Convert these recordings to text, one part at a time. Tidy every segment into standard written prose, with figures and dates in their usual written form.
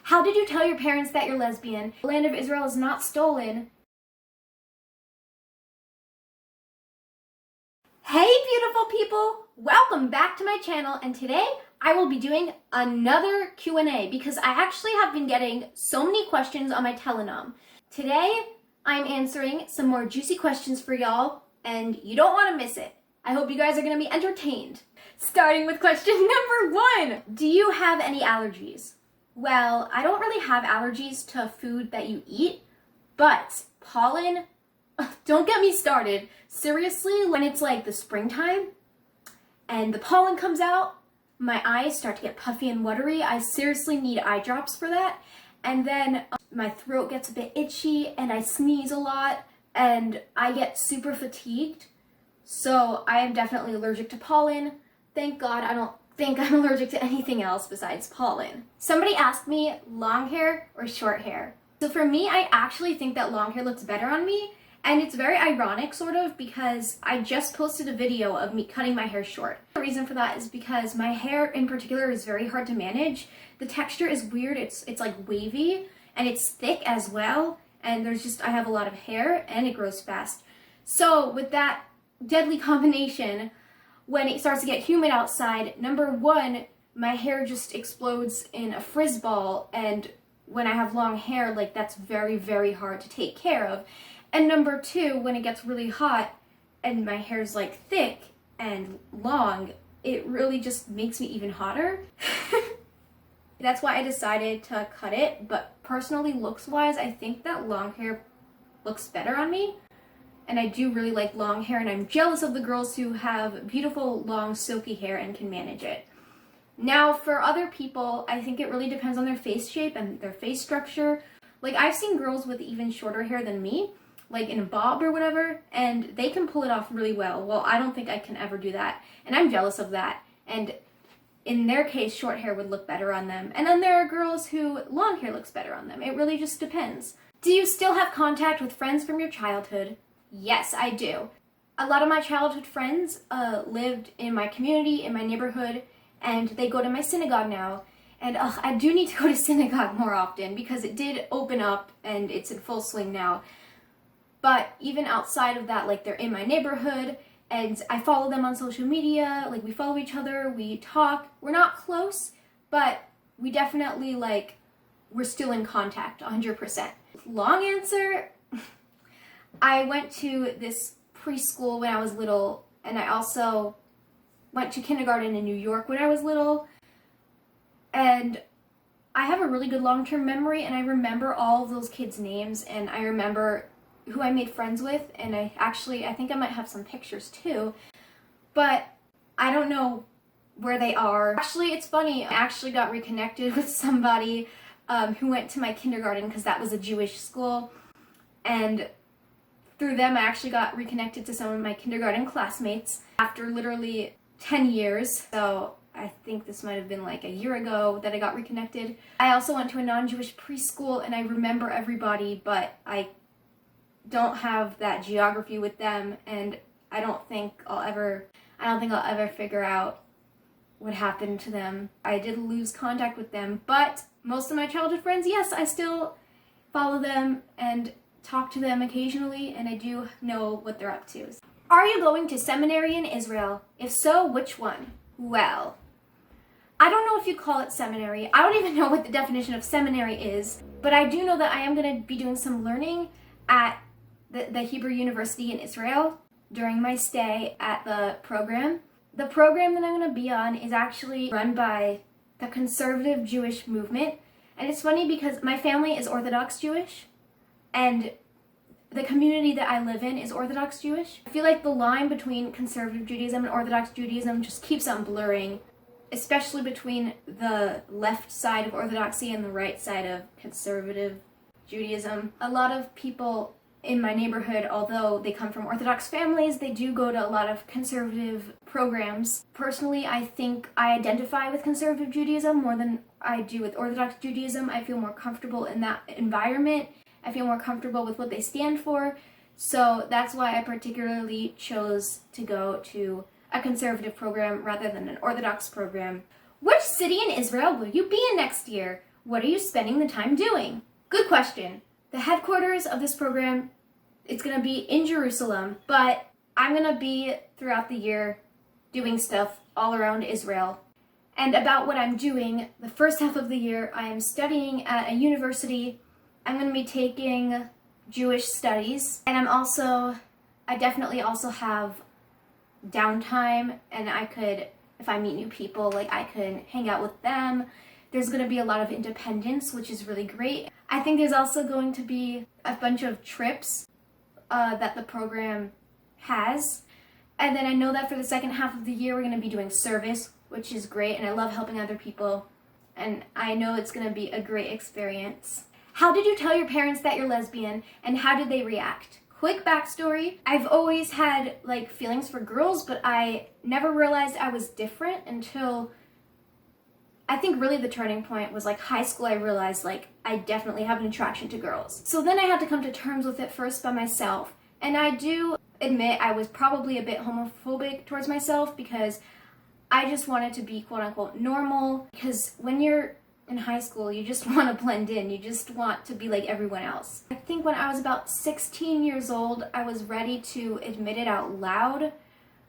How did you tell your parents that you're lesbian? The land of Israel is not stolen. Hey beautiful people! Welcome back to my channel, and today I will be doing another Q&A because I actually have been getting so many questions on my telenom. Today I'm answering some more juicy questions for y'all, and you don't want to miss it. I hope you guys are going to be entertained. Starting with question number 1. Do you have any allergies? Well, I don't really have allergies to food that you eat, but pollen, don't get me started. Seriously, when it's like the springtime and the pollen comes out, my eyes start to get puffy and watery. I seriously need eye drops for that. And then my throat gets a bit itchy and I sneeze a lot and I get super fatigued. So I am definitely allergic to pollen. Thank God I don't think I'm allergic to anything else besides pollen. Somebody asked me long hair or short hair. So for me, I actually think that long hair looks better on me. And it's very ironic, sort of, because I just posted a video of me cutting my hair short. The reason for that is because my hair in particular is very hard to manage. The texture is weird, it's like wavy, and it's thick as well, and I have a lot of hair, and it grows fast. So with that deadly combination, when it starts to get humid outside, number 1, my hair just explodes in a frizz ball, and when I have long hair, like, that's very, very hard to take care of. And number 2, when it gets really hot and my hair's like thick and long, it really just makes me even hotter. That's why I decided to cut it, but personally, looks-wise, I think that long hair looks better on me. And I do really like long hair, and I'm jealous of the girls who have beautiful, long, silky hair and can manage it. Now, for other people, I think it really depends on their face shape and their face structure. Like, I've seen girls with even shorter hair than me, like in a bob or whatever, and they can pull it off really well. Well, I don't think I can ever do that, and I'm jealous of that. And in their case, short hair would look better on them. And then there are girls who long hair looks better on them. It really just depends. Do you still have contact with friends from your childhood? Yes, I do. A lot of my childhood friends lived in my community, in my neighborhood, and they go to my synagogue now. And I do need to go to synagogue more often because it did open up and it's in full swing now. But even outside of that, like, they're in my neighborhood and I follow them on social media. Like, we follow each other, we talk. We're not close, but we definitely, like, we're still in contact 100%. Long answer, I went to this preschool when I was little, and I also went to kindergarten in New York when I was little, and I have a really good long-term memory, and I remember all of those kids' names, and I remember who I made friends with, and I think I might have some pictures too, but I don't know where they are. Actually, it's funny, I actually got reconnected with somebody who went to my kindergarten because that was a Jewish school, and through them I actually got reconnected to some of my kindergarten classmates after literally 10 years, so I think this might have been like a year ago that I got reconnected. I also went to a non-Jewish preschool, and I remember everybody, but I don't have that geography with them, and I don't think I'll ever figure out what happened to them. I did lose contact with them, but most of my childhood friends, yes, I still follow them and talk to them occasionally, and I do know what they're up to. Are you going to seminary in Israel? If so, which one? Well, I don't know if you call it seminary. I don't even know what the definition of seminary is, but I do know that I am going to be doing some learning at the Hebrew University in Israel during my stay at the program. The program that I'm going to be on is actually run by the conservative Jewish movement, and it's funny because my family is Orthodox Jewish, and the community that I live in is Orthodox Jewish. I feel like the line between conservative Judaism and Orthodox Judaism just keeps on blurring, especially between the left side of Orthodoxy and the right side of conservative Judaism. A lot of people in my neighborhood, although they come from Orthodox families, they do go to a lot of conservative programs. Personally, I think I identify with conservative Judaism more than I do with Orthodox Judaism. I feel more comfortable in that environment. I feel more comfortable with what they stand for. So that's why I particularly chose to go to a conservative program rather than an Orthodox program. Which city in Israel will you be in next year? what are you spending the time doing? Good question. The headquarters of this program, it's going to be in Jerusalem, but I'm going to be throughout the year doing stuff all around Israel. And about what I'm doing, the first half of the year, I am studying at a university. I'm going to be taking Jewish studies, and I definitely also have downtime, and I could, if I meet new people, like I could hang out with them. There's going to be a lot of independence, which is really great. I think there's also going to be a bunch of trips that the program has. And then I know that for the second half of the year, we're going to be doing service, which is great, and I love helping other people, and I know it's going to be a great experience. How did you tell your parents that you're lesbian, and how did they react? Quick backstory, I've always had like feelings for girls, but I never realized I was different until I think really the turning point was like high school. I realized like I definitely have an attraction to girls. So then I had to come to terms with it first by myself, and I do admit I was probably a bit homophobic towards myself because I just wanted to be quote unquote normal, because when you're in high school, you just want to blend in. You just want to be like everyone else. I think when I was about 16 years old, I was ready to admit it out loud,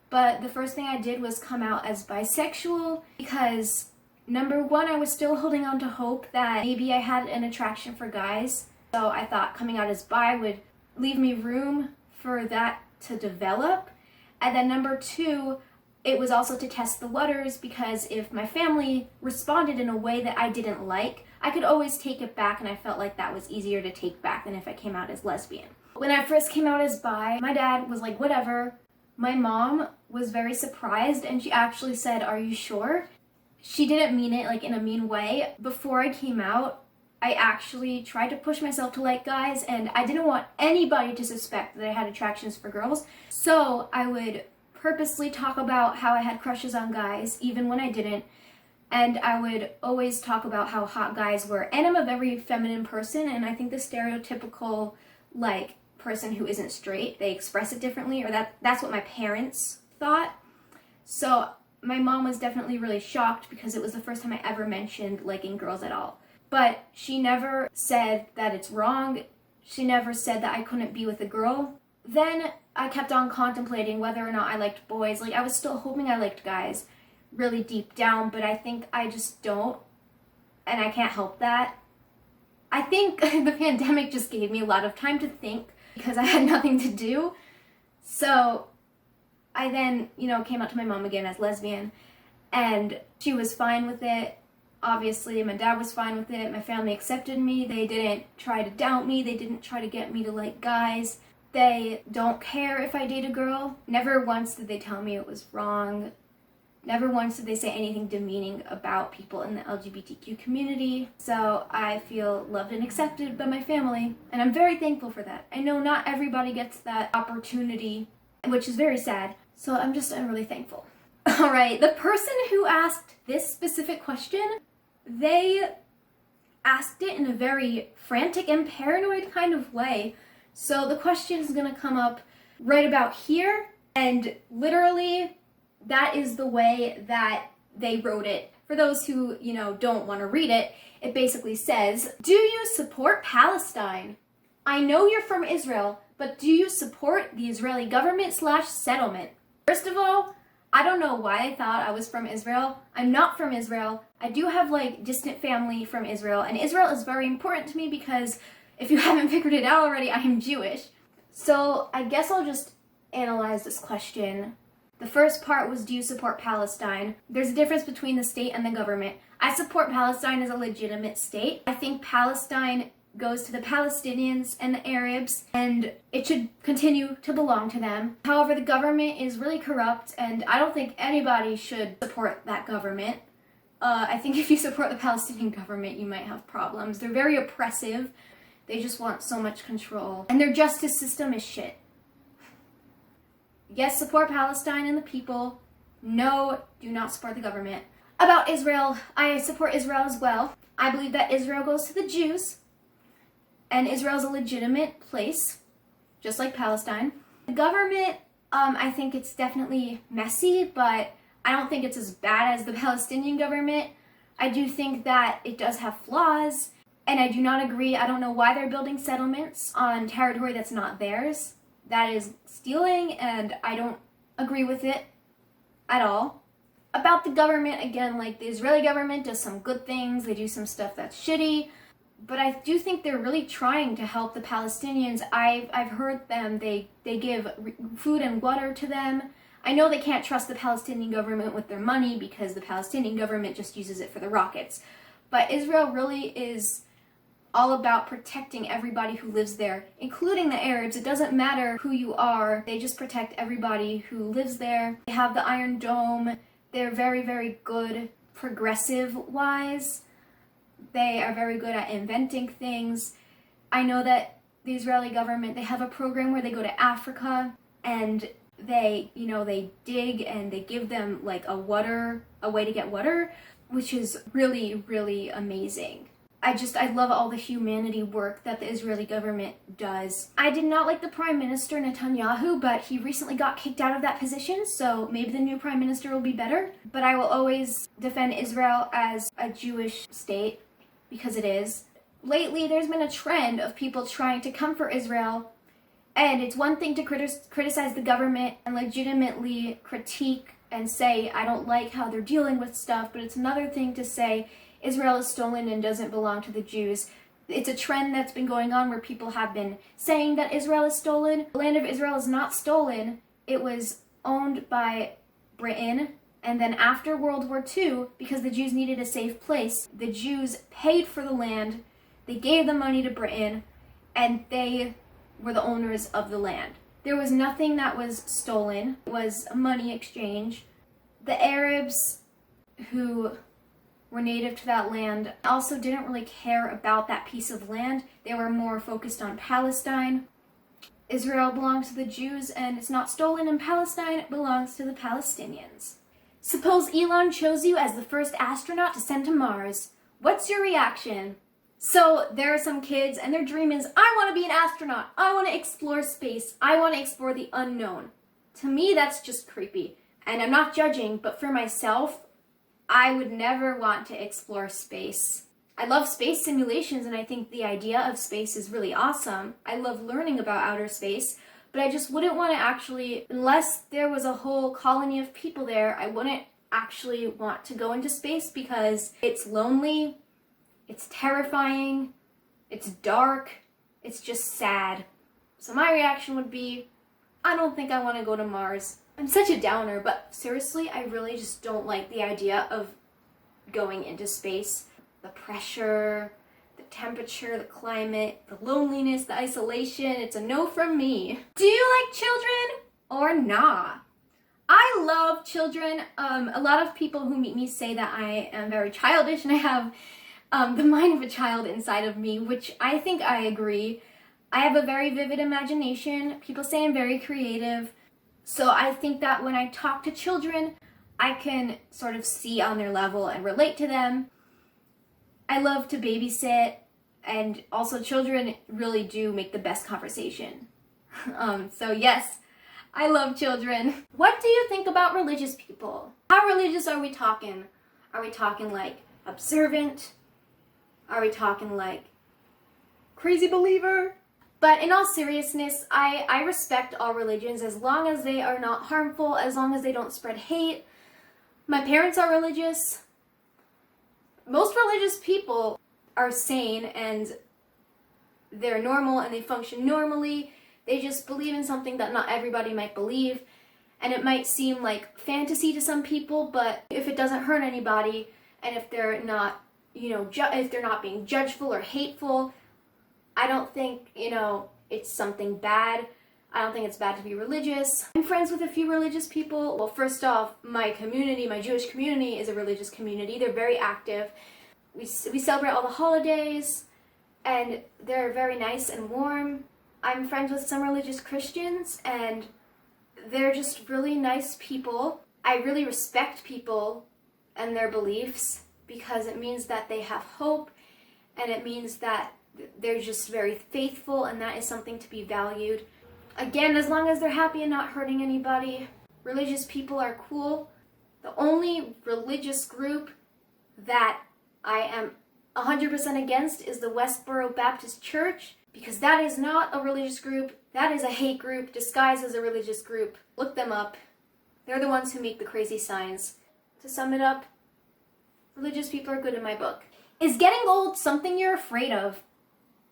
but the first thing I did was come out as bisexual because number one, I was still holding on to hope that maybe I had an attraction for guys. So I thought coming out as bi would leave me room for that to develop. And then number two, it was also to test the waters, because if my family responded in a way that I didn't like, I could always take it back, and I felt like that was easier to take back than if I came out as lesbian. When I first came out as bi, my dad was like, whatever. My mom was very surprised, and she actually said, are you sure? She didn't mean it like in a mean way. Before I came out, I actually tried to push myself to like guys, and I didn't want anybody to suspect that I had attractions for girls. So I would purposely talk about how I had crushes on guys, even when I didn't. And I would always talk about how hot guys were. And I'm a very feminine person, and I think the stereotypical, like, person who isn't straight, they express it differently, or that's what my parents thought. So my mom was definitely really shocked because it was the first time I ever mentioned liking girls at all. But she never said that it's wrong. She never said that I couldn't be with a girl. Then I kept on contemplating whether or not I liked boys. Like, I was still hoping I liked guys really deep down, but I think I just don't, and I can't help that. I think the pandemic just gave me a lot of time to think because I had nothing to do. So I then, came out to my mom again as lesbian, and she was fine with it. Obviously, my dad was fine with it. My family accepted me. They didn't try to doubt me. They didn't try to get me to like guys. They don't care if I date a girl. Never once did they tell me it was wrong. Never once did they say anything demeaning about people in the LGBTQ community. So I feel loved and accepted by my family, and I'm very thankful for that. I know not everybody gets that opportunity, which is very sad. So I'm really thankful. All right, the person who asked this specific question, they asked it in a very frantic and paranoid kind of way. So the question is going to come up right about here, and literally that is the way that they wrote it. For those who, don't want to read it, it basically says, do you support Palestine? I know you're from Israel, but do you support the Israeli government/settlement? First of all, I don't know why I thought I was from Israel. I'm not from Israel. I do have distant family from Israel, and Israel is very important to me because if you haven't figured it out already, I am Jewish. So I guess I'll just analyze this question. The first part was, do you support Palestine? There's a difference between the state and the government. I support Palestine as a legitimate state. I think Palestine goes to the Palestinians and the Arabs, and it should continue to belong to them. However, the government is really corrupt, and I don't think anybody should support that government. I think if you support the Palestinian government, you might have problems. They're very oppressive. They just want so much control. And their justice system is shit. Yes, support Palestine and the people. No, do not support the government. About Israel, I support Israel as well. I believe that Israel goes to the Jews, and Israel is a legitimate place, just like Palestine. The government, I think it's definitely messy, but I don't think it's as bad as the Palestinian government. I do think that it does have flaws, and I do not agree. I don't know why they're building settlements on territory that's not theirs. That is stealing, and I don't agree with it at all. About the government, again, like the Israeli government does some good things, they do some stuff that's shitty, but I do think they're really trying to help the Palestinians. I've heard them, they give food and water to them. I know they can't trust the Palestinian government with their money because the Palestinian government just uses it for the rockets. But Israel really is all about protecting everybody who lives there, including the Arabs. It doesn't matter who you are, they just protect everybody who lives there. They have the Iron Dome. They're very, very good progressive-wise. They are very good at inventing things. I know that the Israeli government, they have a program where they go to Africa and they dig and they give them like a way to get water, which is really, really amazing. I love all the humanity work that the Israeli government does. I did not like the Prime Minister Netanyahu, but he recently got kicked out of that position, so maybe the new Prime Minister will be better. But I will always defend Israel as a Jewish state, because it is. Lately, there's been a trend of people trying to come for Israel, and it's one thing to criticize the government and legitimately critique and say, I don't like how they're dealing with stuff, but it's another thing to say, Israel is stolen and doesn't belong to the Jews. It's a trend that's been going on where people have been saying that Israel is stolen. The land of Israel is not stolen. It was owned by Britain, and then after World War II, because the Jews needed a safe place, the Jews paid for the land, they gave the money to Britain, and they were the owners of the land. There was nothing that was stolen. It was a money exchange. The Arabs who were native to that land also didn't really care about that piece of land. They were more focused on Palestine. Israel belongs to the Jews and it's not stolen, and Palestine belongs to the Palestinians. Suppose Elon chose you as the first astronaut to send to Mars. What's your reaction? So there are some kids and their dream is, I want to be an astronaut. I want to explore space. I want to explore the unknown. To me, that's just creepy. And I'm not judging, but for myself, I would never want to explore space. I love space simulations and I think the idea of space is really awesome. I love learning about outer space, but I just wouldn't want to actually, unless there was a whole colony of people there, I wouldn't actually want to go into space because it's lonely, it's terrifying, it's dark, it's just sad. So my reaction would be, I don't think I want to go to Mars. I'm such a downer, but seriously, I really just don't like the idea of going into space. The pressure, the temperature, the climate, the loneliness, the isolation, it's a no from me. Do you like children or not? I love children. A lot of people who meet me say that I am very childish and I have the mind of a child inside of me, which I think I agree. I have a very vivid imagination. People say I'm very creative. So I think that when I talk to children, I can sort of see on their level and relate to them. I love to babysit, and also children really do make the best conversation. So yes, I love children. What do you think about religious people? How religious are we talking? Are we talking like observant? Are we talking like crazy believer? But in all seriousness, I respect all religions as long as they are not harmful, as long as they don't spread hate. My parents are religious. Most religious people are sane and they're normal and they function normally. They just believe in something that not everybody might believe. And it might seem like fantasy to some people, but if it doesn't hurt anybody and if they're not, if they're not being judgeful or hateful, I don't think, it's something bad. I don't think it's bad to be religious. I'm friends with a few religious people. Well, first off, my community, my Jewish community is a religious community. They're very active. We celebrate all the holidays, and they're very nice and warm. I'm friends with some religious Christians, and they're just really nice people. I really respect people and their beliefs because it means that they have hope, and it means that they're just very faithful, and that is something to be valued. Again, as long as they're happy and not hurting anybody, religious people are cool. The only religious group that I am 100% against is the Westboro Baptist Church, because that is not a religious group. That is a hate group disguised as a religious group. Look them up. They're the ones who make the crazy signs. To sum it up, religious people are good in my book. Is getting old something you're afraid of?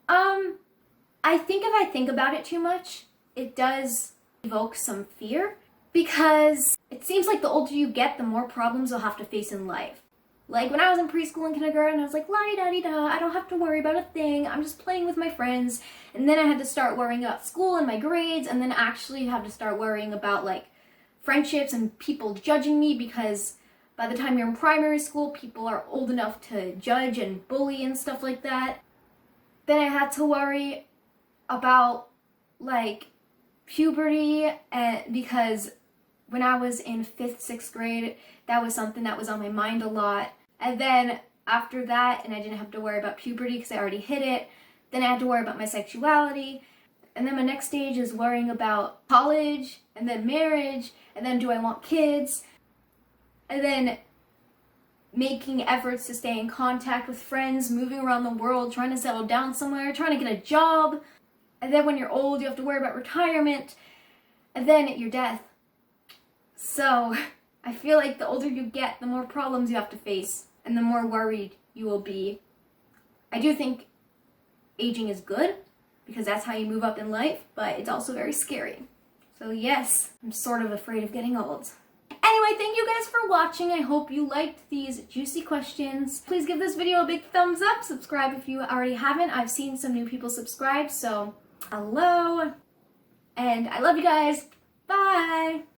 I think if I think about it too much, it does evoke some fear, because it seems like the older you get, the more problems you'll have to face in life. Like when I was in preschool and kindergarten, I was like, la-di-da-di-da, I don't have to worry about a thing, I'm just playing with my friends. And then I had to start worrying about school and my grades, and then actually have to start worrying about like friendships and people judging me, because by the time you're in primary school, people are old enough to judge and bully and stuff like that. Then I had to worry about like puberty, because when I was in 5th, 6th grade, that was something that was on my mind a lot. And then after that, and I didn't have to worry about puberty because I already hit it, then I had to worry about my sexuality. And then my next stage is worrying about college, and then marriage, and then do I want kids? And then making efforts to stay in contact with friends, moving around the world, trying to settle down somewhere, trying to get a job. And then when you're old, you have to worry about retirement, and then your death. So I feel like the older you get, the more problems you have to face, and the more worried you will be. I do think aging is good, because that's how you move up in life, but it's also very scary. So yes, I'm sort of afraid of getting old. Anyway, thank you guys for watching. I hope you liked these juicy questions. Please give this video a big thumbs up. Subscribe if you already haven't. I've seen some new people subscribe, so hello. And I love you guys. Bye.